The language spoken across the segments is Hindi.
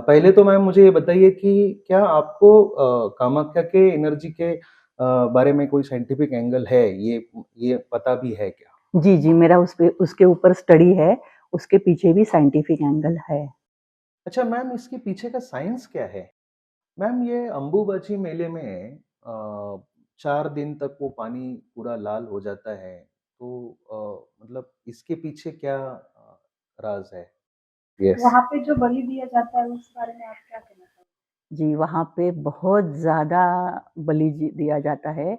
पहले तो मैम मुझे ये बताइए कि क्या आपको कामाख्या के एनर्जी के बारे में कोई साइंटिफिक एंगल है? ये पता भी है क्या? जी, जी, मेरा उसके ऊपर स्टडी है, उसके पीछे भी साइंटिफिक एंगल है। अच्छा मैम इसके पीछे का साइंस क्या है? मैम ये अंबुबाची मेले में 4 दिन तक वो पानी पूरा लाल हो जाता है, तो मतलब इसके पीछे क्या राज़ है? यस। वहाँ पे जो बलि दिया जाता है उस बारे में आप क्या कहना चाहोगे? जी, वहाँ पे बहुत ज़्यादा बलि जी दिया जाता है।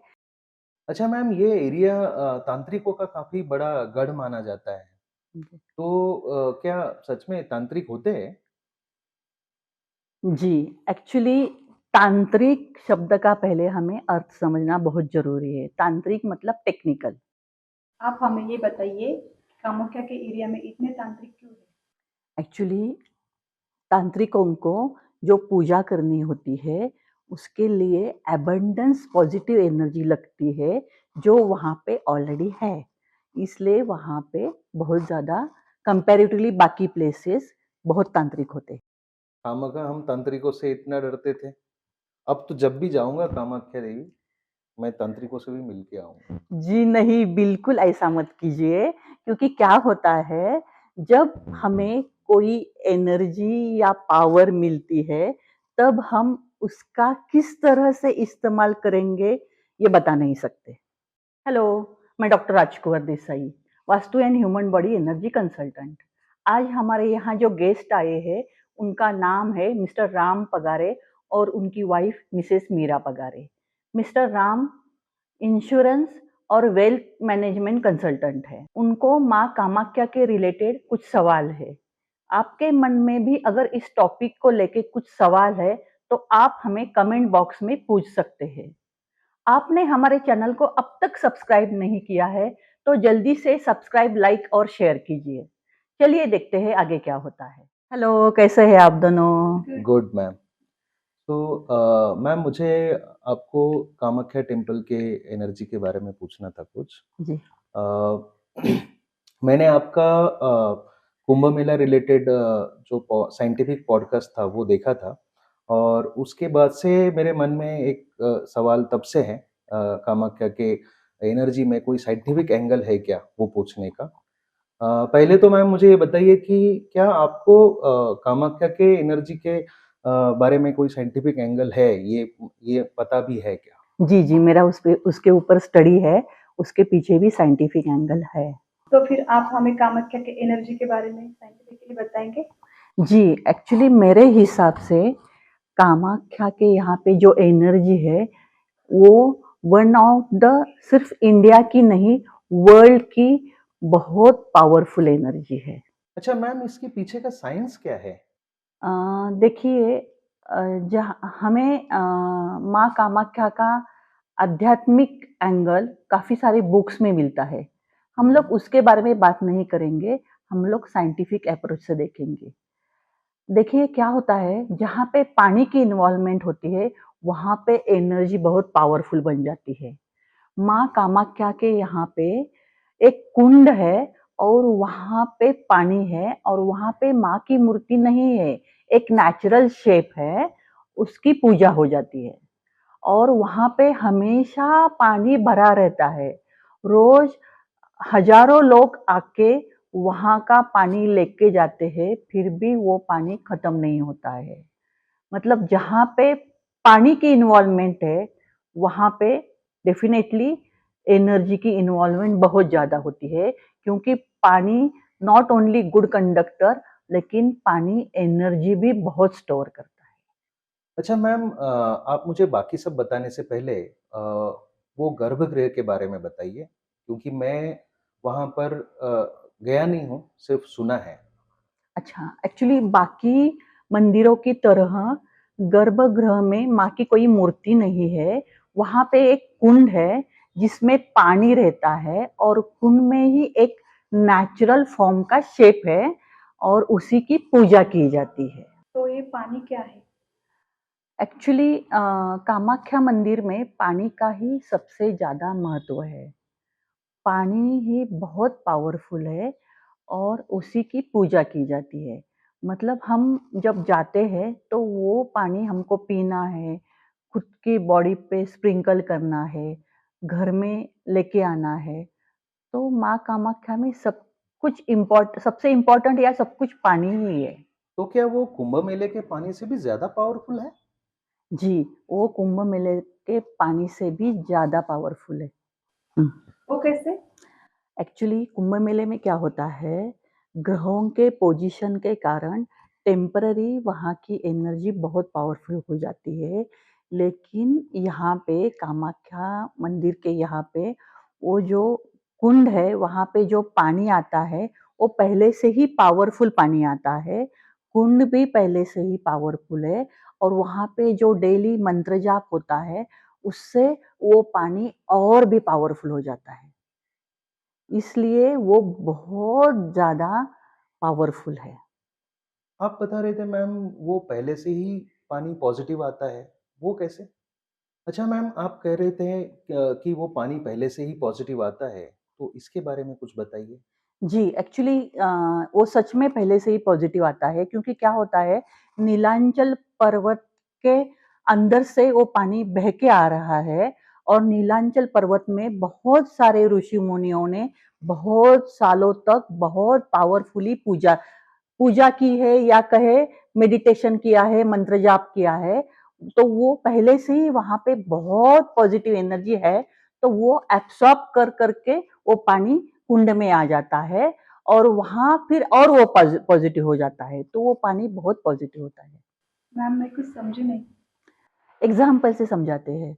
अच्छा मैम ये एरिया तांत्रिकों का काफ़ी बड़ा गढ़ माना जाता है। तो क्या सच में तांत्रिक होते हैं? जी, एक्चुअली तांत्रिक शब्द का पहले हमें अर्थ समझना बहुत ज़रूरी है। तांत्रिक मतलब टेक्निकल। आप हमें ये बताइए, कामाख्या के एरिया में इतने तांत्रिक क्यों हैं? एक्चुअली तांत्रिकों को जो पूजा करनी होती है, उसके लिए अबंडेंस पॉजिटिव एनर्जी लगती है, जो वहाँ पे ऑलरेडी है। इसलिए वहाँ पे बहुत ज़्यादा कंपैरेटिवली बाकी प्लेसेस बहुत तांत्रिक होते हैं। खामख़ा हम तांत्रिकों से इतना डरते थे। अब तो जब भी जाऊँगा कामाख्या देवी, मैं तांत्रिकों से भी मिल के आऊँगा। जी नहीं, बिल्कुल ऐसा मत कीजिए, क्योंकि क्या होता है, जब हमें कोई एनर्जी या पावर मिलती है, तब हम उसका किस तरह से इस्तेमाल करेंगे, ये बता नहीं सकते। हेलो, मैं doctor Rajkunwar Desai, vastu and human body energy consultant. आज हमारे यहाँ जो गेस्ट आए हैं, उनका नाम है मिस्टर राम पगारे और उनकी wife Mrs Meera Pagare. Mr Ram insurance और वेल्थ मैनेजमेंट कंसल्टेंट है। उनको माँ कामाख्या के रिलेटेड कुछ सवाल है। आपके मन में भी अगर इस टॉपिक को लेके कुछ सवाल है, तो आप हमें कमेंट बॉक्स में पूछ सकते हैं। आपने हमारे चैनल को अब तक सब्सक्राइब नहीं किया है, तो जल्दी से सब्सक्राइब, लाइक और शेयर कीजिए। चलिए देखते हैं आगे क्या होता है। हेलो, कैसे हैं आप दोनों? गुड। Good ma'am. तो मैम मुझे आपको कामाख्या टेम्पल के एनर्जी के बारे में पूछना था कुछ। जी। अ, मैंने आपका कुंभ मेला रिलेटेड जो साइंटिफिक पॉडकास्ट था वो देखा था और उसके बाद से मेरे मन में एक सवाल तब से है कामाख्या के एनर्जी में कोई साइंटिफिक एंगल है क्या वो पूछने का। पहले तो मैम मुझे ये बताइए कि क्या आपको कामाख्या के एनर्जी के बारे में कोई साइंटिफिक एंगल है? ये पता भी है क्या? जी, जी, मेरा उसके ऊपर स्टडी है, उसके पीछे भी साइंटिफिक एंगल है। तो फिर आप हमें कामाख्या के एनर्जी के बारे में साइंटिफिकली बताएँगे? जी, एक्चुअली मेरे हिसाब से कामाख्या के यहाँ पे जो एनर्जी है, वो वन ऑफ द सिर्फ इंडिया की नहीं, वर्ल्ड की बहुत पावरफुल एनर्जी है। अच्छा मैम इसके पीछे का साइंस क्या है? अ, देखिए, जहाँ हमें माँ कामाख्या का आध्यात्मिक एंगल काफ़ी सारे बुक्स में मिलता है। हम लोग उसके बारे में बात नहीं करेंगे, हम लोग साइंटिफिक अप्रोच से देखेंगे। देखिए क्या होता है, जहाँ पे पानी की इन्वॉल्वमेंट होती है, वहाँ पे एनर्जी बहुत पावरफुल बन जाती है। माँ कामाख्या के यहाँ पे एक कुंड है और वहाँ पे पानी है और वहाँ पे माँ की मूर्ति नहीं है, एक नेचुरल शेप है, उसकी पूजा हो जाती है और वहाँ पे हमेशा पानी भरा रहता है। रोज़ हज़ारों लोग आके वहाँ का पानी लेके जाते हैं, फिर भी वो पानी खत्म नहीं होता है। मतलब जहाँ पे पानी की इन्वॉल्वमेंट है, वहाँ पे डेफ़िनेटली एनर्जी की इन्वॉल्वमेंट बहुत ज़्यादा होती है, क्योंकि पानी नॉट ओनली गुड कंडक्टर, लेकिन पानी एनर्जी भी बहुत स्टोर करता है। अच्छा मैम आप मुझे बाकी सब बताने से पहले वो गर्भगृह के बारे में बताइए क्योंकि मैं वहाँ पर गया नहीं हूँ, सिर्फ़ सुना है। अच्छा, एक्चुअली बाकी मंदिरों की तरह गर्भगृह में माँ की कोई मूर्ति नहीं है। वहाँ पे एक कुंड है, जिसमें पानी रहता है और कुंड में ही एक नेचुरल फॉर्म का शेप है और उसी की पूजा की जाती है। तो ये पानी क्या है? एक्चुअली कामाख्या मंदिर में पानी का ही सबसे ज़्यादा महत्व है। पानी ही बहुत पावरफुल है और उसी की पूजा की जाती है। मतलब हम जब जाते हैं तो वो पानी हमको पीना है, खुद की बॉडी पे स्प्रिंकल करना है, घर में लेके आना है। तो माँ कामाख्या में सब कुछ सबसे इम्पोर्टेंट या सब कुछ पानी ही है। तो क्या वो कुंभ मेले के पानी से भी ज़्यादा पावरफुल है? जी, वो कुंभ मेले के पानी से भी ज़्यादा पावरफुल है। हुँ। वो कैसे? एक्चुअली कुंभ मेले में क्या होता है, ग्रहों के पोजीशन के कारण टेम्पररी वहाँ की एनर्जी बहुत पावरफुल हो जाती है। लेकिन यहाँ पे कामाख्या मंदिर के यहाँ पे वो जो कुंड है, वहाँ पे जो पानी आता है, वो पहले से ही पावरफुल पानी आता है। कुंड भी पहले से ही पावरफुल है और वहाँ पे जो डेली मंत्र जाप होता है, उससे वो पानी और भी पावरफुल हो जाता है। इसलिए वो बहुत ज़्यादा पावरफुल है। आप बता रहे थे मैम वो पहले से ही पानी पॉज़िटिव आता है, वो कैसे? अच्छा मैम आप कह रहे थे कि वो पानी पहले से ही पॉज़िटिव आता है, तो इसके बारे में कुछ बताइए? जी, एक्चुअली वो सच में पहले से ही पॉज़िटिव आता है क्योंकि क्या होता है, नीलांचल पर्वत के अंदर से वो पानी बह के आ रहा है और नीलांचल पर्वत में बहुत सारे ऋषि-मुनियों ने बहुत सालों तक बहुत पावरफुली पूजा पूजा की है या कहे मेडिटेशन किया है, मंत्र जाप किया है, तो वो पहले से ही वहाँ पे बहुत पॉजिटिव एनर्जी है, तो वो एब्सॉर्ब कर के वो पानी कुंड में आ जाता है और वहाँ फिर और वो पॉजिटिव हो जाता है, तो वो पानी बहुत पॉजिटिव होता है। मैम मैं कुछ समझी नहीं। एग्ज़ाम्पल से समझाते हैं।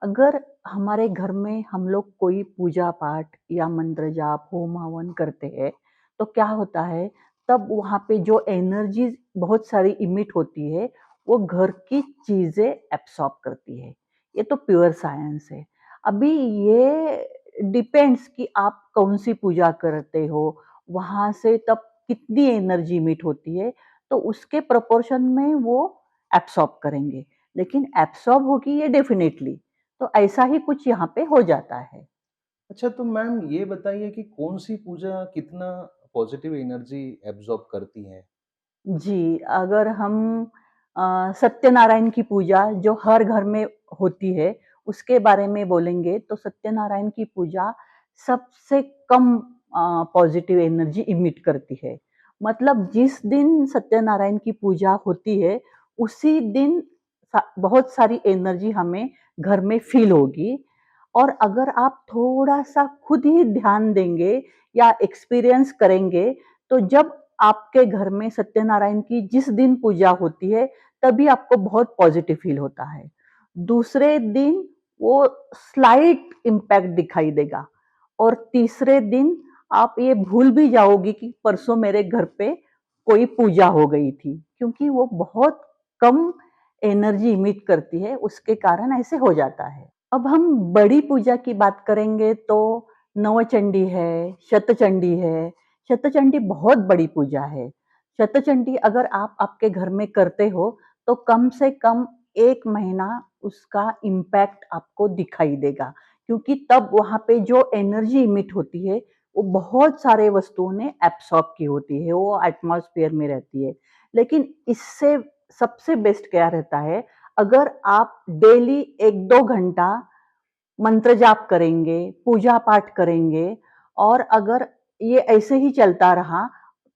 अगर हमारे घर में हम लोग कोई पूजा-पाठ या मंत्र जाप, होम-हवन करते हैं, तो क्या होता है, तब वहाँ पे जो एनर्जीज़ बहुत सारी इमिट होती है, वो घर की चीज़ें एब्ज़ॉर्ब करती है। ये तो प्योर साइंस है। अभी ये डिपेंड्स कि आप कौन-सी पूजा करते हो, वहाँ से तब कितनी एनर्जी इमिट होती है, तो उसके प्रोपोर्शन में वो एब्ज़ॉर्ब करेंगे। लेकिन एब्ज़ॉर्ब होगी ये डेफ़िनेटली। तो ऐसा ही कुछ यहाँ पे हो जाता है। अच्छा तो मैम ये बताइए कि कौन-सी पूजा कितना पॉज़िटिव एनर्जी एब्ज़ॉर्ब करती है? जी, अगर हम सत्यनारायण की पूजा जो हर घर में होती है, उसके बारे में बोलेंगे तो सत्यनारायण की पूजा सबसे कम पॉज़िटिव एनर्जी इमिट करती है। मतलब जिस दिन सत्यनारायण की पूजा होती है, उसी दिन बहुत सारी एनर्जी हमें घर में फ़ील होगी और अगर आप थोड़ा-सा खुद ही ध्यान देंगे या एक्सपीरियंस करेंगे, तो जब आपके घर में सत्यनारायण की जिस दिन पूजा होती है, तभी आपको बहुत पॉज़िटिव फ़ील होता है। दूसरे दिन वो स्लाइट इम्पैक्ट दिखाई देगा और तीसरे दिन आप ये भूल भी जाओगे कि परसों मेरे घर पे कोई पूजा हो गई थी, क्योंकि वो बहुत कम एनर्जी इमिट करती है, उसके कारण ऐसे हो जाता है। अब हम बड़ी पूजा की बात करेंगे तो नवचंडी है, शतचंडी है। शतचंडी बहुत बड़ी पूजा है। शतचंडी अगर आप आपके घर में करते हो, तो कम से कम 1 महीना उसका इम्पैक्ट आपको दिखाई देगा, क्योंकि तब वहाँ पे जो एनर्जी इमिट होती है, वो बहुत सारे वस्तुओं ने एब्सॉर्ब की होती है, वो एटमॉस्फेयर में रहती है। लेकिन इससे सबसे बेस्ट क्या रहता है, अगर आप डेली 1-2 घंटा मंत्र जाप करेंगे, पूजा-पाठ करेंगे और अगर ये ऐसे ही चलता रहा,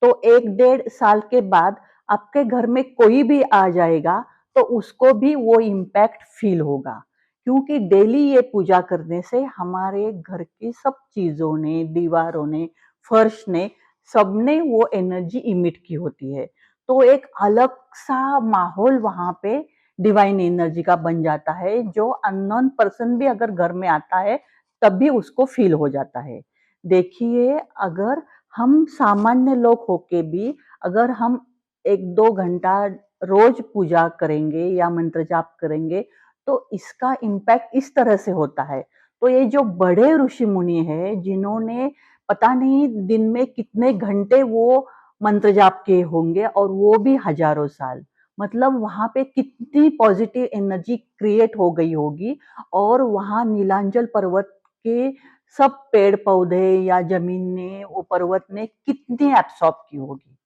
तो 1 डेढ़ साल के बाद आपके घर में कोई भी आ जाएगा, तो उसको भी वो इम्पैक्ट फ़ील होगा। क्योंकि डेली ये पूजा करने से हमारे घर की सब चीज़ों ने, दीवारों ने, फर्श ने, सबने वो एनर्जी इमिट की होती है। तो एक अलग-सा माहौल वहाँ पे डिवाइन एनर्जी का बन जाता है, जो अननोन पर्सन भी अगर घर में आता है, तब भी उसको फ़ील हो जाता है। देखिए, अगर हम सामान्य लोग होके भी अगर हम 1-2 घंटा रोज़ पूजा करेंगे या मंत्र जाप करेंगे, तो इसका इम्पैक्ट इस तरह से होता है। तो ये जो बड़े ऋषि-मुनि हैं, जिन्होंने पता नहीं दिन में कितने घंटे वो मंत्र जाप किए होंगे और वो भी हज़ारों साल। मतलब वहाँ पे कितनी पॉजिटिव एनर्जी क्रिएट हो गई होगी और वहाँ नीलांचल पर्वत के सब पेड़-पौधे या ज़मीन ने, वो पर्वत ने कितनी एब्सॉर्ब की होगी।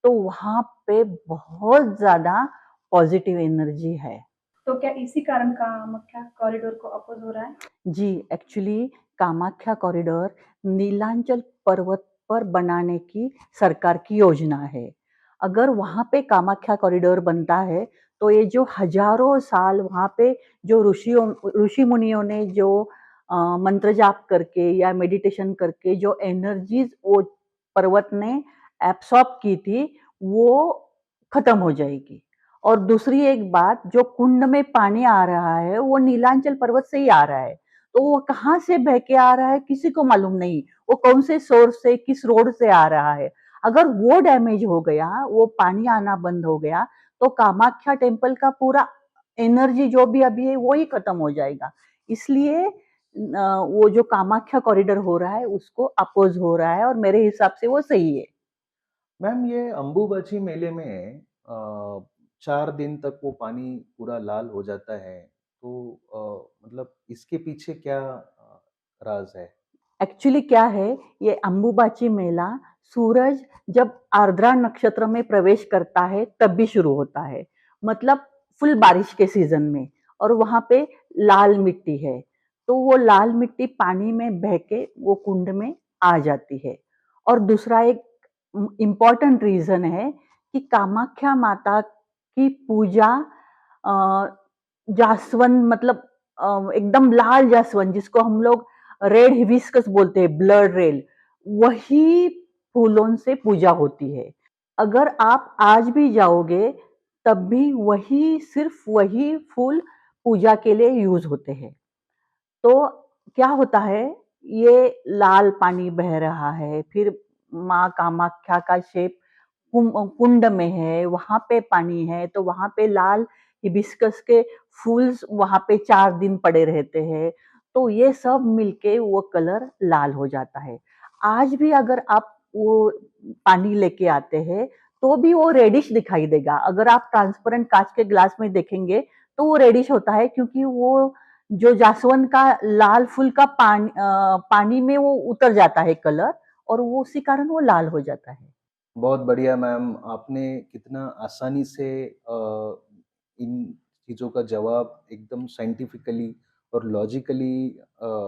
तो वहाँ पे बहुत ज़्यादा पॉजिटिव एनर्जी है। तो क्या इसी कारण कामाख्या कॉरिडोर को अपोज हो रहा है? जी, एक्चुअली कामाख्या कॉरिडोर नीलांचल पर्वत पर बनाने की सरकार की योजना है। अगर वहाँ पे कामाख्या कॉरिडोर बनता है, तो ये जो हज़ारों साल वहाँ पे जो ऋषि-मुनियों ने जो मंत्र जाप करके या मेडिटेशन करके जो एनर्जीज़ वो पर्वत ने एब्सॉर्ब की थी, वो खत्म हो जाएगी। और दूसरी एक बात, जो कुंड में पानी आ रहा है, वो नीलांचल पर्वत से ही आ रहा है। तो वो कहाँ से बह के आ रहा है किसी को मालूम नहीं। वो कौन से सोर्स से, किस रोड से आ रहा है। अगर वो डैमेज हो गया, वो पानी आना बंद हो गया, तो कामाख्या टेम्पल का पूरा एनर्जी जो भी अभी है वो ही खत्म हो जाएगा। इसलिए वो जो कामाख्या कॉरिडोर हो रहा है उसको अपोज हो रहा है और मेरे हिसाब से वो सही है। मैम ये अंबुबाची मेले में 4 दिन तक वो पानी पूरा लाल हो जाता है, तो मतलब इसके पीछे क्या राज़ है? एक्चुअली क्या है, ये अंबुबाची मेला सूरज जब आर्द्रा नक्षत्र में प्रवेश करता है तब भी शुरू होता है। मतलब फुल बारिश के सीजन में, और वहाँ पे लाल मिट्टी है। तो वो लाल मिट्टी पानी में बह के वो कुंड में आ जाती है। और दूसरा एक इम्पोर्टेंट रीज़न है कि कामाख्या माता की पूजा अ, जास्वंद मतलब एकदम लाल जास्वंद जिसको हम लोग रेड हिबिस्कस बोलते हैं, ब्लड रेड, वही फूलों से पूजा होती है। अगर आप आज भी जाओगे, तब भी वही सिर्फ वही फूल पूजा के लिए यूज़ होते हैं। तो क्या होता है, ये लाल पानी बह रहा है, फिर माँ कामाख्या का शेप कुंड में है, वहाँ पे पानी है, तो वहाँ पे लाल हिबिस्कस के फूल्स वहाँ पे 4 दिन पड़े रहते हैं, तो ये सब मिलके वो कलर लाल हो जाता है। आज भी अगर आप वो पानी लेके आते हैं, तो भी वो रेडिश दिखाई देगा। अगर आप ट्रांसपेरेंट काँच के ग्लास में देखेंगे, तो वो रेडिश होता है क्योंकि वो जो जास्वंद का लाल फूल का पानी में वो उतर जाता है कलर, और वो उसी कारण वो लाल हो जाता है। बहुत बढ़िया मैम, आपने कितना आसानी से इन चीज़ों का जवाब एकदम साइंटिफिकली और लॉजिकली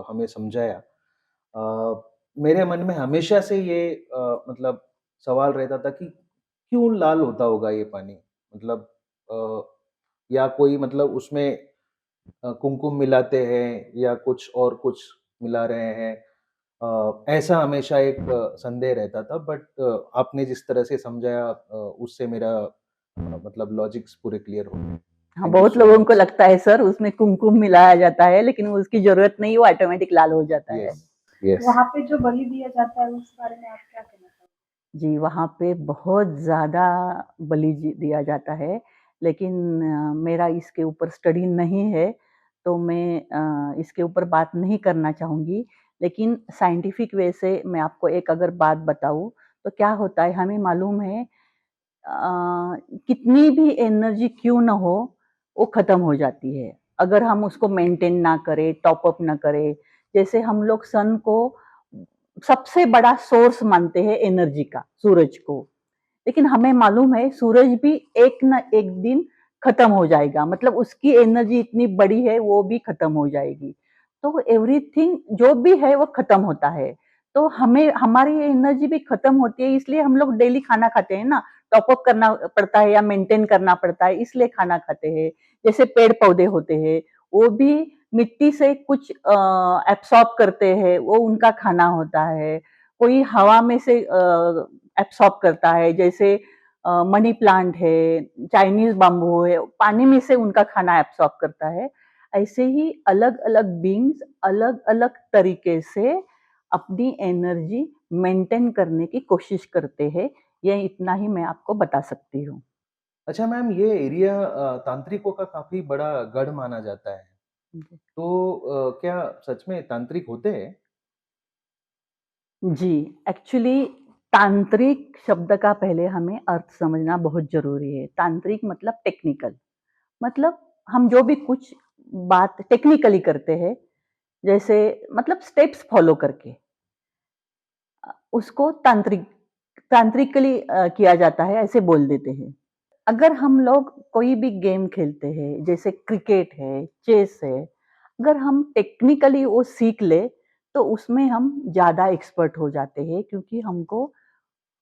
हमें समझाया। मेरे मन में हमेशा से ये मतलब सवाल रहता था कि क्यों लाल होता होगा ये पानी? मतलब अ, या कोई मतलब उसमें कुमकुम मिलाते हैं या कुछ मिला रहे हैं। ऐसा हमेशा एक संदेह रहता था, बट आपने जिस तरह से समझाया उससे मेरा मतलब लॉजिक्स पूरे क्लियर हो गए। हाँ, थैंक यू बहुत सो लोगों को मच। लगता है सर उसमें कुमकुम मिलाया जाता है, लेकिन उसकी ज़रूरत नहीं, वो ऑटोमेटिक लाल हो जाता है। Yes, yes. वहाँ पे जो बलि दिया जाता है उस बारे में आप क्या कहना चाहोगे? जी, वहाँ पे बहुत ज़्यादा बलि दिया जाता है, लेकिन मेरा इसके ऊपर स्टडी नहीं है, तो मैं इसके ऊपर बात नहीं करना चाहूँगी। लेकिन साइंटिफिक वे से मैं आपको एक अगर बात बताऊँ, तो क्या होता है, हमें मालूम है कितनी भी एनर्जी क्यों ना हो, वो ख़त्म हो जाती है। अगर हम उसको मेंटेन ना करें, टॉप अप ना करें, जैसे हम लोग सन को सबसे बड़ा सोर्स मानते हैं एनर्जी का, सूरज को। लेकिन हमें मालूम है सूरज भी एक ना एक दिन खत्म हो जाएगा, मतलब उसकी एनर्जी इतनी बड़ी है वो भी खत्म हो जाएगी। तो एवरीथिंग जो भी है वो खत्म होता है। तो हमें हमारी एनर्जी भी खत्म होती है, इसलिए हम लोग डेली खाना खाते हैं ना, टॉप अप करना पड़ता है या मेंटेन करना पड़ता है, इसलिए खाना खाते हैं। जैसे पेड़ पौधे होते हैं, वो भी मिट्टी से कुछ एब्सॉर्ब करते हैं, वो उनका खाना होता है। कोई हवा में से एब्सॉर्ब करता है, जैसे मनी प्लांट है, चाइनीज बाम्बू है, पानी में से उनका खाना एब्सॉर्ब करता है। ऐसे ही अलग-अलग बीइंग्स अलग-अलग तरीके से अपनी एनर्जी मेंटेन करने की कोशिश करते हैं। ये इतना ही मैं आपको बता सकती हूँ। अच्छा मैम, ये एरिया तांत्रिकों का काफ़ी बड़ा गढ़ माना जाता है। तो क्या सच में तांत्रिक होते हैं? जी, एक्चुअली तांत्रिक शब्द का पहले हमें अर्थ समझना बहुत ज़रूरी है। तांत्रिक मतलब टेक्निकल, मतलब हम जो भी कुछ बात टेक्निकली करते हैं, जैसे मतलब स्टेप्स फॉलो करके उसको तांत्रिक तांत्रिकली किया जाता है ऐसे बोल देते हैं। अगर हम लोग कोई भी गेम खेलते हैं, जैसे क्रिकेट है, चेस है, अगर हम टेक्निकली वो सीख ले, तो उसमें हम ज़्यादा एक्सपर्ट हो जाते हैं क्योंकि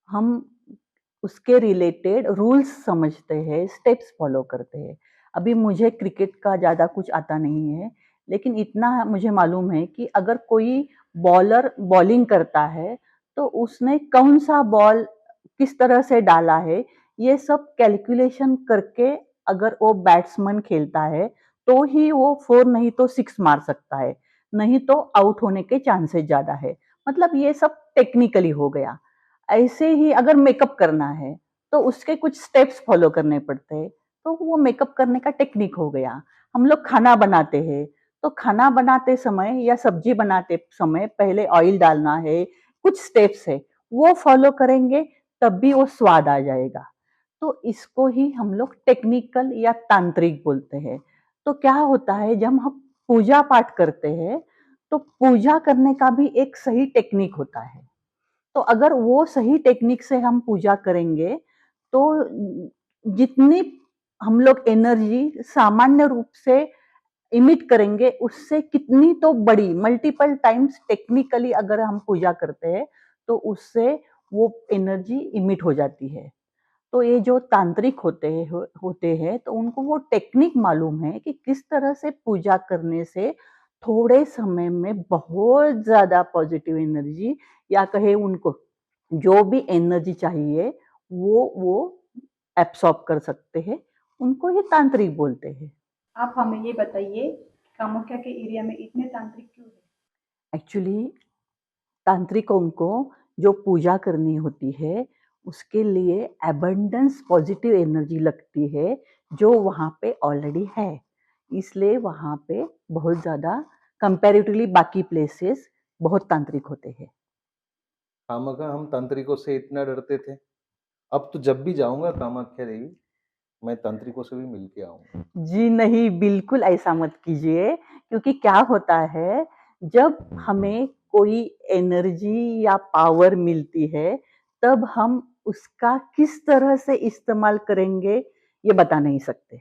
हम उसके रिलेटेड रूल्स समझते हैं, स्टेप्स फॉलो करते हैं। अभी मुझे क्रिकेट का ज़्यादा कुछ आता नहीं है, लेकिन इतना मुझे मालूम है कि अगर कोई बॉलर बॉलिंग करता है, तो उसने कौन-सा बॉल किस तरह से डाला है, ये सब कैलकुलेशन करके अगर वो बैट्समैन खेलता है, तो ही वो 4 नहीं तो 6 मार सकता है, नहीं तो आउट होने के चांसेस ज़्यादा है। मतलब ये सब टेक्निकली हो गया। ऐसे ही अगर मेकअप करना है, तो उसके कुछ स्टेप्स फॉलो करने पड़ते हैं, तो वो मेकअप करने का टेक्निक हो गया। हम लोग खाना बनाते हैं, तो खाना बनाते समय या सब्जी बनाते समय पहले ऑयल डालना है, कुछ स्टेप्स है, वो फॉलो करेंगे तब भी वो स्वाद आ जाएगा। तो इसको ही हम लोग टेक्निकल या तांत्रिक बोलते हैं। तो क्या होता है जब हम पूजा पाठ करते हैं, तो पूजा करने का भी एक सही टेक्निक होता है। तो अगर वो सही टेक्निक से हम पूजा करेंगे, तो जितनी हम लोग एनर्जी सामान्य रूप से इमिट करेंगे, उससे कितनी तो बड़ी मल्टीपल टाइम्स टेक्निकली अगर हम पूजा करते हैं, तो उससे वो एनर्जी इमिट हो जाती है। तो ये जो तांत्रिक होते हैं तो उनको वो टेक्निक मालूम है कि किस तरह से पूजा करने से थोड़े समय में बहुत ज़्यादा पॉजिटिव एनर्जी या कहे उनको जो भी एनर्जी चाहिए वो एब्सॉर्ब कर सकते हैं। उनको ये तांत्रिक बोलते हैं। आप हमें ये बताइए, कामाख्या के एरिया में इतने तांत्रिक क्यों है? एक्चुअली तांत्रिकों को जो पूजा करनी होती है, उसके लिए अबंडेंस पॉजिटिव एनर्जी लगती है, जो वहाँ पे ऑलरेडी है। इसलिए वहाँ पे बहुत ज़्यादा कंपैरेटिवली बाकी प्लेसेस बहुत तांत्रिक होते हैं। खामख़ा हम तांत्रिकों से इतना डरते थे। अब तो जब भी जाऊँगा कामाख्या देवी, मैं तांत्रिकों से भी मिल के आऊँगा। जी नहीं, बिल्कुल ऐसा मत कीजिए क्योंकि क्या होता है, जब हमें कोई एनर्जी या पावर मिलती है, तब हम उसका किस तरह से इस्तेमाल करेंगे, ये बता नहीं सकते।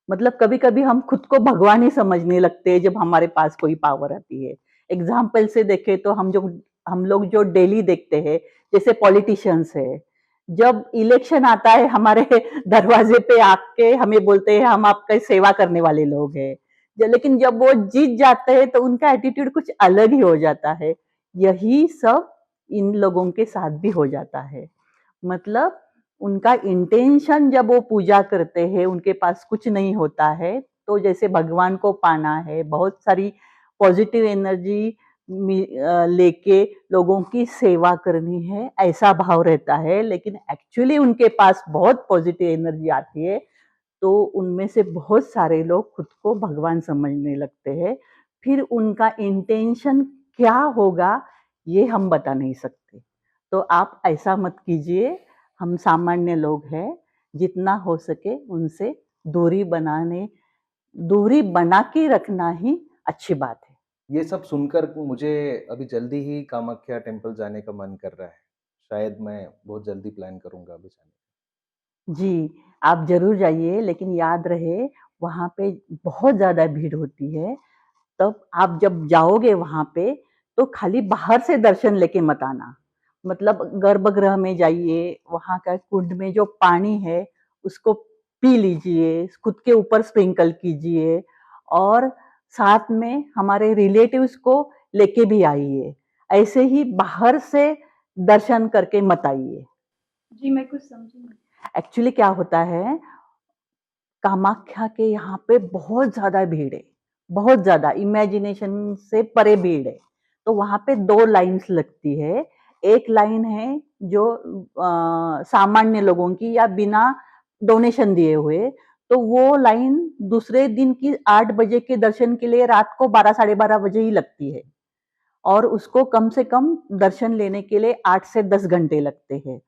मतलब कभी-कभी हम खुद को भगवान ही समझने लगते हैं जब हमारे पास कोई पावर आती है। एग्ज़ाम्पल से देखें तो हम लोग जो डेली देखते हैं, जैसे पॉलिटिशियंस है, जब इलेक्शन आता है हमारे दरवाजे पे आके हमें बोलते हैं हम आपका सेवा करने वाले लोग हैं। लेकिन जब वो जीत जाते हैं तो उनका एटीट्यूड कुछ अलग ही हो जाता है। यही सब इन लोगों के साथ भी हो जाता है। मतलब उनका इंटेंशन जब वो पूजा करते हैं, उनके पास कुछ नहीं होता है, तो जैसे भगवान को पाना है, बहुत सारी पॉजिटिव एनर्जी लेके लोगों की सेवा करनी है, ऐसा भाव रहता है। लेकिन एक्चुअली उनके पास बहुत पॉजिटिव एनर्जी आती है, तो उनमें से बहुत सारे लोग खुद को भगवान समझने लगते हैं। फिर उनका इंटेंशन क्या होगा, ये हम बता नहीं सकते। तो आप ऐसा मत कीजिए, हम सामान्य लोग हैं, जितना हो सके उनसे दूरी बनाने दूरी बना के रखना ही अच्छी बात है। ये सब सुनकर मुझे अभी जल्दी ही कामाख्या टेम्पल जाने का मन कर रहा है। शायद मैं बहुत जल्दी प्लान करूँगा अभी जाने का। जी, आप ज़रूर जाइए लेकिन याद रहे वहाँ पे बहुत ज़्यादा भीड़ होती है। तब आप जब जाओगे वहाँ पे, तो खाली बाहर से दर्शन लेके मत आना। मतलब गर्भगृह में जाइए, वहाँ का कुंड में जो पानी है, उसको पी लीजिए, खुद के ऊपर स्प्रिंकल कीजिए और साथ में हमारे रिलेटिव्स को लेके भी आइए। ऐसे ही बाहर से दर्शन करके मत आइए। जी, मैं कुछ समझी नहीं। एक्चुअली क्या होता है, कामाख्या के यहाँ पे बहुत ज़्यादा भीड़ है, बहुत ज़्यादा इमेजिनेशन से परे भीड़ है। तो वहाँ पे 2 लाइन्स लगती है। एक लाइन है जो सामान्य लोगों की या बिना डोनेशन दिए हुए, तो वो लाइन दूसरे दिन की 8 बजे के दर्शन के लिए रात को 12 साढ़े 12 बजे ही लगती है और उसको कम से कम दर्शन लेने के लिए 8 से 10 घंटे लगते हैं।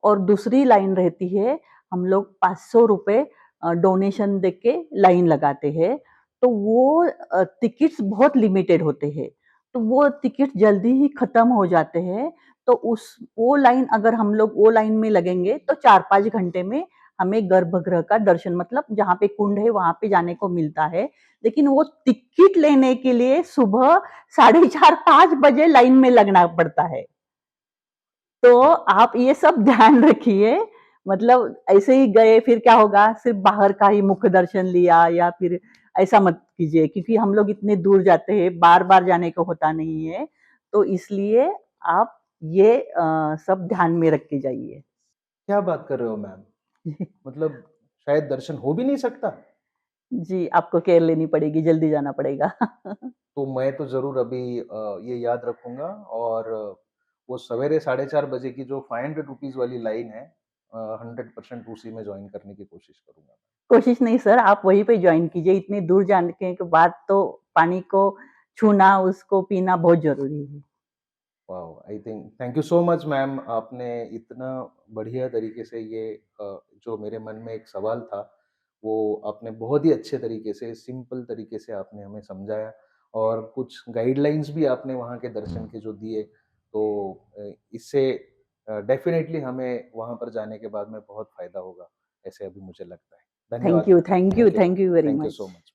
और दूसरी लाइन रहती है, हम लोग ₹500 डोनेशन देके लाइन लगाते हैं, तो वो टिकट्स बहुत लिमिटेड होते हैं। तो वो टिकट जल्दी ही खत्म हो जाते हैं। तो उस वो लाइन अगर हम लोग वो लाइन में लगेंगे तो 4-5 घंटे में हमें गर्भगृह का दर्शन मतलब जहाँ पे कुंड है वहाँ पे जाने को मिलता है। लेकिन वो टिकट लेने के लिए सुबह 4:30-5 बजे लाइन में लगना पड़ता है। तो आप ये सब ध्यान रखिए, मतलब ऐसे ही गए फिर क्या होगा, सिर्फ़ बाहर का ही मुख्य दर्शन लिया या फिर ऐसा मत कीजिए क्योंकि हम लोग इतने दूर जाते हैं, बार-बार जाने को होता नहीं है। तो इसलिए आप ये सब ध्यान में रख के जाइए। क्या बात कर रहे हो मैम? मतलब शायद दर्शन हो भी नहीं सकता? जी, आपको केयर लेनी पड़ेगी, जल्दी जाना पड़ेगा। तो मैं तो ज़रूर अभी ये याद रखूँगा और वो सवेरे 4:30 बजे की जो ₹500 वाली लाइन है 100% उसी में जॉइन करने की कोशिश करूँगा। कोशिश नहीं सर, आप वहीं पे जॉइन कीजिए, इतनी दूर जाने के बाद तो पानी को छूना, उसको पीना बहुत ज़रूरी है। Wow! I think thank you so much ma'am आपने इतना बढ़िया तरीके से ये जो मेरे मन में एक सवाल था, वो आपने बहुत ही अच्छे तरीके से, सिंपल तरीके से आपने हमें समझाया और कुछ गाइडलाइंस भी आपने वहाँ के दर्शन के जो दिए, तो इससे डेफ़िनेटली हमें वहाँ पर जाने के बाद में बहुत फ़ायदा होगा, ऐसे अभी मुझे लगता है। धन्यवाद ma'am. Thank you thank you very thank you much. So much.